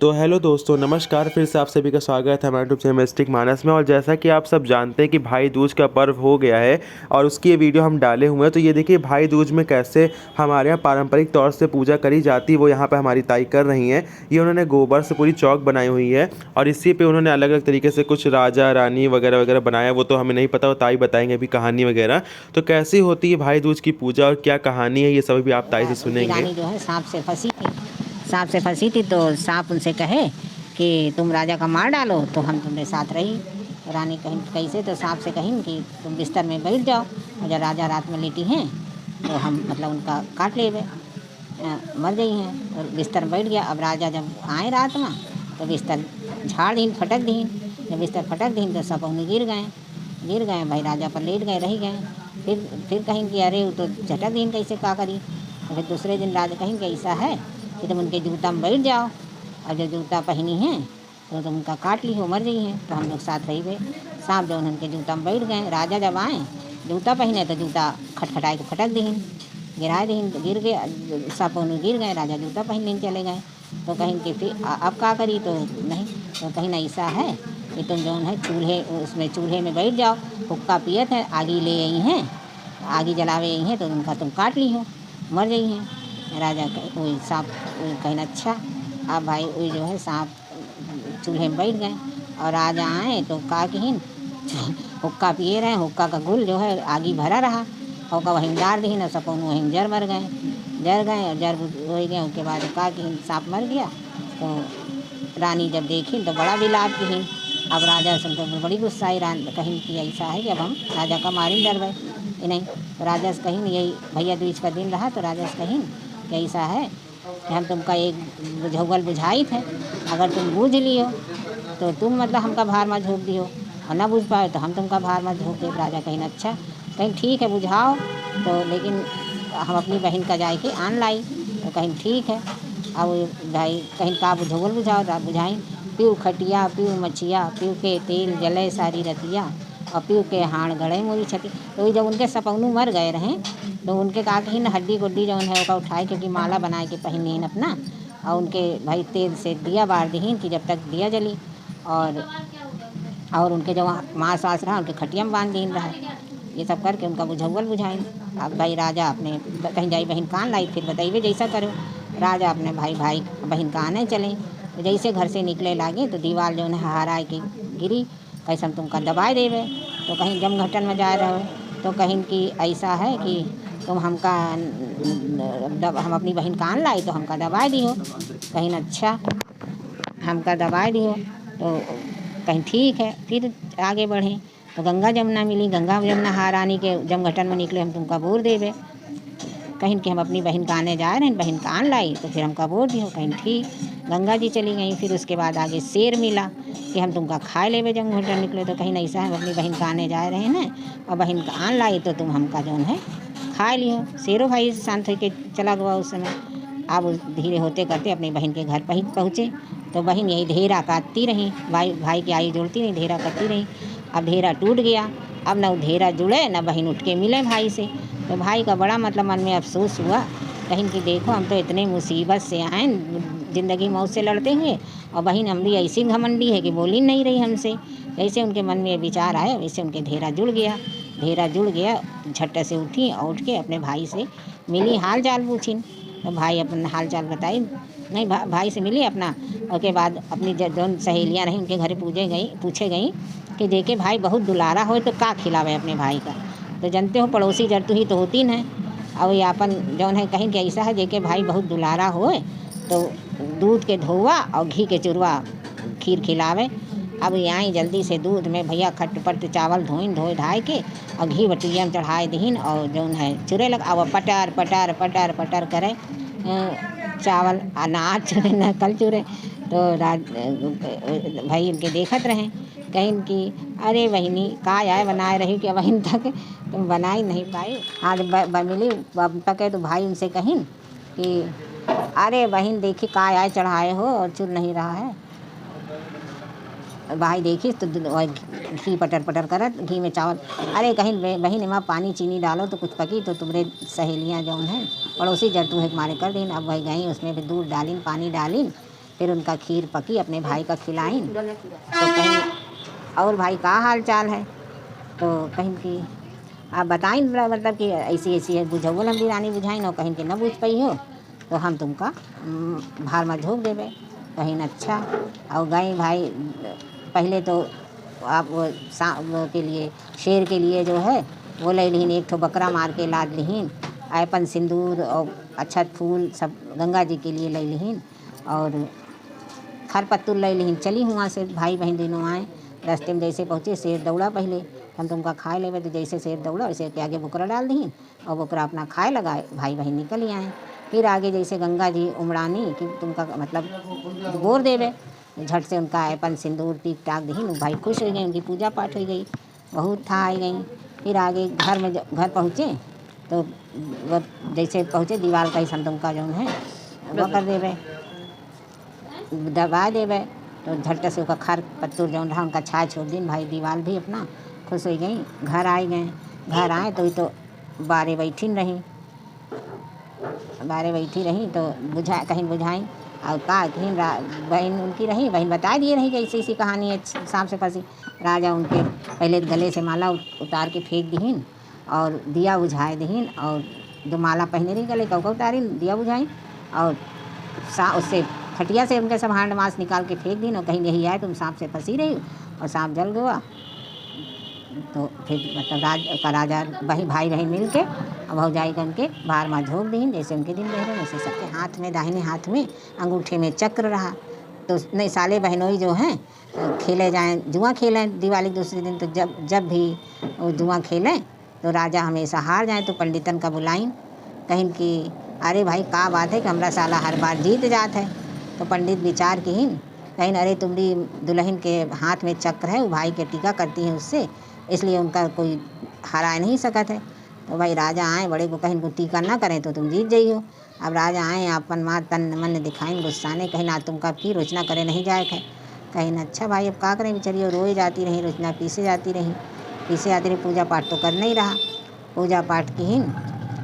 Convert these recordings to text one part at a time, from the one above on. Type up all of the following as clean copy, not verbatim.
तो हेलो दोस्तों, नमस्कार। फिर से आप सभी का स्वागत है हमारे यूट्यूब चैनल मिस्टिक मानस में। और जैसा कि आप सब जानते हैं कि भाई दूज का पर्व हो गया है और उसकी ये वीडियो हम डाले हुए हैं। तो ये देखिए भाई दूज में कैसे हमारे यहाँ पारंपरिक तौर से पूजा करी जाती है, वो यहाँ पे हमारी ताई कर रही हैं। ये उन्होंने गोबर से पूरी चौक बनाई हुई है और इसी पे उन्होंने अलग अलग तरीके से कुछ राजा रानी वगैरह वगैरह बनाया। वो तो हमें नहीं पता, वो ताई बताएंगे अभी कहानी वगैरह। तो कैसी होती है भाई दूज की पूजा और क्या कहानी है, ये सब भी आप ताई से उनकी सुनेंगे। रानी जो है सांप से फंसी थी तो सांप उनसे कहे कि तुम राजा का मार डालो तो हम तुम्हारे साथ रही। रानी कहीं कैसे, तो सांप से कहीं कि तुम बिस्तर में बैठ जाओ और जब राजा रात में लेटी हैं तो हम मतलब उनका काट ले मर गई हैं। और बिस्तर में बैठ गया। अब राजा जब आए रात में तो बिस्तर झाड़ दीन फटक दीन। जब बिस्तर फटक दीन तो सब उन्हें गिर गए भाई, राजा पर लेट गए रह गए। फिर कहीं कि अरे वो तो झटक दीन कैसे का करी। तो फिर दूसरे दिन राजा कहीं कि ऐसा है कि तुम उनके जूता में बैठ जाओ और जो जूता पहनी है तो तुम उनका काट ली हो, मर गई हैं। तो हम लोग साथ रही गए। सांप जो उनके जूता में बैठ गए, राजा जब आए जूता पहने तो जूता खटखटाए के फटक दीन, गिराए दीन, तो गिर गए। सांप उन्हें गिर गए, राजा जूता पहनने चले गए। तो कहीं कि फिर अब का करी, तो नहीं, तो कहीं ऐसा है कि तुम जो है चूल्हे में बैठ जाओ, हुक्का पियत है, आगी ले आई हैं, आगी जलावे आई हैं तो उनका तुम काट ली हो, मर गई हैं। राजा वही सांप कहना अच्छा। अब भाई वही जो है सांप चूल्हे में बैठ गए और राजा आए तो का कहीं हुक्का पिए रहे, हुक्का का गुल जो है आगी भरा रहा, हुक्का वहीं डाल दी न, सपोन वहीं जर गए और जर हो गए। उसके बाद का कहीं सांप मर गया। तो रानी जब देखी तो बड़ा विलाप की। अब राजा सुनकर बड़ी गुस्सा आई। कहीं कि ऐसा है कि अब हम राजा का मारी डर गए नहीं। तो राजा से कहीं यही भैया दूज का दिन रहा तो राजा से कहीं कि ऐसा है कि हम तुमका एक बुझौगल बुझाई थे, अगर तुम बूझ लियो तो तुम मतलब हमका भार में झोंक दियो, और ना बूझ पाए तो हम तुमका भार में झोंक दे। राजा कहीं अच्छा, कहीं ठीक है बुझाओ, तो लेकिन हम अपनी बहन का जाए के आन लाई। तो कहीं ठीक है। अब भाई कहीं का बुझौगल बुझाओ, बुझाई पीऊ खटिया पीऊ मछिया, पीऊ के तेल जले सारी रतिया, और पीऊ के हाड़ गड़े मोरी छती। तो जब उनके सपौनू मर गए रहें तो उनके का कहीं हड्डी गुड्डी जो है उसका उठाए, क्योंकि माला बना के पहनी अपना, और उनके भाई तेल से दिया बार दीन कि जब तक दिया जली, और उनके जो मांस वास रहा उनके खटिया में बांध दीन रहा। ये सब करके उनका बुझौगल बुझाई। अब भाई राजा अपने कहीं जाई बहन कान लाई, फिर बताइए जैसा करो। राजा अपने भाई बहन का आने चले, तो जैसे घर से निकले लागे तो दीवार जो है हराए के गिरी, कैसे हम तुमका दबाए देवे। तो कहीं जमघटन में जा रहे हो तो कहीं कि ऐसा है कि तुम हमका हम अपनी बहन कान लाई तो हमका दबाए दी हो, कहीं अच्छा हमका दबाए दी हो। तो कहीं ठीक है। फिर आगे बढ़े तो गंगा जमुना मिली, गंगा जमुना हारानी के जमघटन में निकले, हम तुमका बोर देवे। कहीं कि हम अपनी बहन का आने जा रहे हैं, बहन का आन लाई तो फिर हमका बोर दी हो, कहीं ठीक। गंगा जी चली गई। फिर उसके बाद आगे शेर मिला कि हम तुमका खाए लेवे। जमघटन निकले तो कहीं ऐसा है, हम अपनी बहन का आने जा रहे हैं और बहन का आन लाई तो तुम हमका जो है खाए लियो। शेरों भाई शांत होके चला गया उस समय। अब धीरे होते करते अपनी बहन के घर पहुँचे तो बहन यही ढेरा काटती रही, भाई की आई जोड़ती रही, ढेरा करती रही। अब ढेरा टूट गया। अब न ढेरा जुड़े न बहन उठ के मिले भाई से। तो भाई का बड़ा मतलब मन में अफसोस हुआ, कहीं कि देखो हम तो इतने मुसीबत से आए ज़िंदगी मौत से लड़ते हुए, और बहन हमारी ऐसी घमंडी है कि बोली नहीं रही हमसे। जैसे उनके मन में विचार आया वैसे उनके ढेरा जुड़ गया। झट से उठी और उठ के अपने भाई से मिली, हाल चाल पूछी। तो भाई अपना हाल चाल बताई, नहीं भाई से मिली अपना। और के बाद अपनी जो सहेलियाँ रहीं उनके घर पूछे गई कि देखे भाई बहुत दुलारा हो तो का खिलावे अपने भाई का। तो जानते हो पड़ोसी जरतु ही तो होती न। और ये अपन जौन है कहीं कि ऐसा है जेके भाई बहुत दुलारा होए तो दूध के धोवा और घी के चूरवा खीर खिलावे। अब यहाँ जल्दी से दूध में भैया खटपट चावल धोए ढाए के और घी बटुइया में चढ़ाए दीन, और जौन है चूरे लग अब पटर पटर पटर पटर करे चावल अनाज चूरे न कल चूरे। तो भाई इनके देखत रहें कहीं कि अरे बहनी का आए बनाए रही कि बहन तक तुम बना ही नहीं पाई। आज मिली पके तो भाई उनसे कहीं कि अरे बहन देखी का आए चढ़ाए हो और चुर नहीं रहा है। भाई देखी तो घी पटर पटर करत, घी में चावल। अरे कहीं बहन इमा पानी चीनी डालो तो कुछ पकी। तो तुम्हारे सहेलियाँ जौन हैं पड़ोसी जरतू है मारे कर दीन। अब वही गई उसमें भी दूध डालिन पानी डालिन फिर उनका खीर पकी अपने भाई का खिलाइन। तो कहीं और भाई का हाल चाल है, तो कहीं कि आप बताइन मतलब कि ऐसी ऐसी है बुझौल हम रानी बुझाइन और कहीं कि न बुझ पाई हो तो हम तुमका भार में झोंक देवे। कहीं अच्छा और गए भाई पहले तो आप वो के लिए शेर के लिए जो है वो ले लिहीन, एक ठो बकरा मार के लाद लिहीन, ऐपन सिंदूर और अक्षत फूल सब गंगा जी के लिए ले लिहीन और खरपत्तुर ले लिहीन। चली वहाँ से भाई बहन दोनों आए, रास्ते में जैसे पहुँचे शेर दौड़ा पहले, हम तुमका खाए लेवे। तो जैसे शेर दौड़ा वैसे के आगे बकरा डाल दीन और बकरा अपना खाए लगा, भाई बहन निकल ही आए। फिर आगे जैसे गंगा जी उमड़ानी कि तुमका मतलब गोर देवे, झट से उनका ऐपन सिंदूर टीक टाक दीन, भाई खुश हो गए, उनकी पूजा पाठ हो गई, बहुत था आई गई। फिर आगे घर में घर पहुँचे तो वो जैसे पहुँचे दीवार का ही संतों का जो है वो कर देवे, दबा देवे। तो झट से उसका खर पत्तूर जो रहा उनका छाया छोड़ दिन, भाई दीवार भी अपना खुश हो गई। घर आए गए, घर आए तो बारे बैठी रही, बारे बैठी रही तो बुझा कहीं बुझाई और का कहीं बहन उनकी रही, बहन बता दिए रही कि ऐसी ऐसी कहानी है सांप से फंसी। राजा उनके पहले गले से माला उतार के फेंक दीन और दिया बुझाए दीन और जो माला पहने रही गले कौका उतारी दिया बुझाई और उससे खटिया से उनके सब हांड मांस निकाल के फेंक दीन और कहीं यही आए तुम सांप से फंसी रही और सांप जल गया। तो फिर मतलब राजा भाई बहन मिल के अब भौजाई के उनके बाहर में झोंक दीन, जैसे उनके दिन रहे वैसे सबके हाथ में दाहिने हाथ में अंगूठे में चक्र रहा। तो नहीं साले बहनोई जो हैं खेले जाएं जुआ खेलें दिवाली के दूसरे दिन, तो जब भी वो जुआ खेलें तो राजा हमेशा हार जाए तो पंडितन का बुलाइन, कहीं कि अरे भाई का बात है कि हमारा साला हर बार जीत जात है। तो पंडित विचार किहीन कहीं अरे तुम्हारी दुल्हन के हाथ में चक्र है, वो भाई के टीका करती हैं उससे, इसलिए उनका कोई हरा नहीं सकत है। तो भाई राजा आए बड़े को कहीं को टीका ना करें तो तुम जीत जाइयो। अब राजा आए अपन माँ तन मन दिखाएं गुस्साने, कहीं ना तुमका फिर रोचना करे नहीं जाए है, कहीं अच्छा भाई अब का करें बेचारी रोए जाती रही, रोचना पीसे जाती रही, पूजा पाठ तो कर नहीं रहा, पूजा पाठ की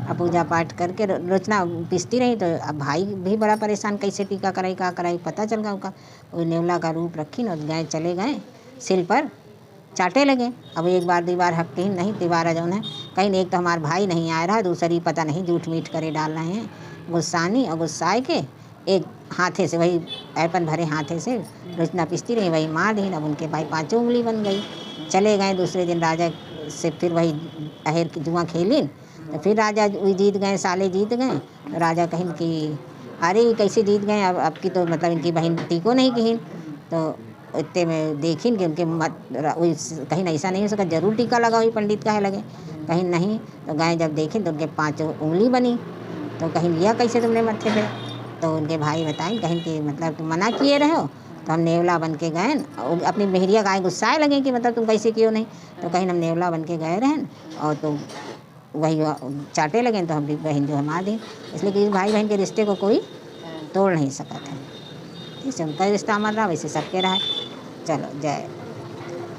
अब पूजा पाठ करके रोचना पिसती रही। तो अब भाई भी बड़ा परेशान कैसे टीका कराई का कराई, पता चल गया उनका वो नेवला का रूप रखी और गए चले गए सिल पर चाटे लगे। अब एक बार दीवार हकती नहीं, दीवार जो है कहीं एक तो हमारा भाई नहीं आ रहा, दूसरी पता नहीं झूठ मीठ करे डाल रहे हैं गुस्सानी और गुस्साए के एक हाथे से वही ऐपन भरे हाथे से रोचना पिसती रही, वही मार दी। अब उनके भाई 5 उंगली बन गई। चले गए दूसरे दिन राजा से फिर वही अहेर की जुआ खेली, तो फिर राजा जीत गए, साले जीत गए। तो राजा कहीं कि अरे कैसे जीत गए, अब की तो मतलब इनकी बहन टीको नहीं कहीं। तो इतने में देखिन कि उनके मत कहीं ऐसा नहीं हो सका जरूर टीका लगा हुई पंडित का है लगे, कहीं नहीं। तो गए जब देखें तो उनके 5 उंगली बनी, तो कहीं लिया कैसे तुमने मत्थे पे। तो उनके भाई बताएं कहीं कि मतलब तुम मना किए रहे हो, तो हम नेवला बन के गए और अपनी मेहरिया गाय गुस्साए लगे कि मतलब तुम कैसे क्यों नहीं। तो कहीं हम नेवला बन के गए रहें और तो वही चाटे लगे, तो हमारी बहन जो है मार दी। इसलिए कि भाई बहन के रिश्ते को कोई तोड़ नहीं सकता था, जैसे उनका रिश्ता अमर रहा वैसे सबके रहा। चलो जय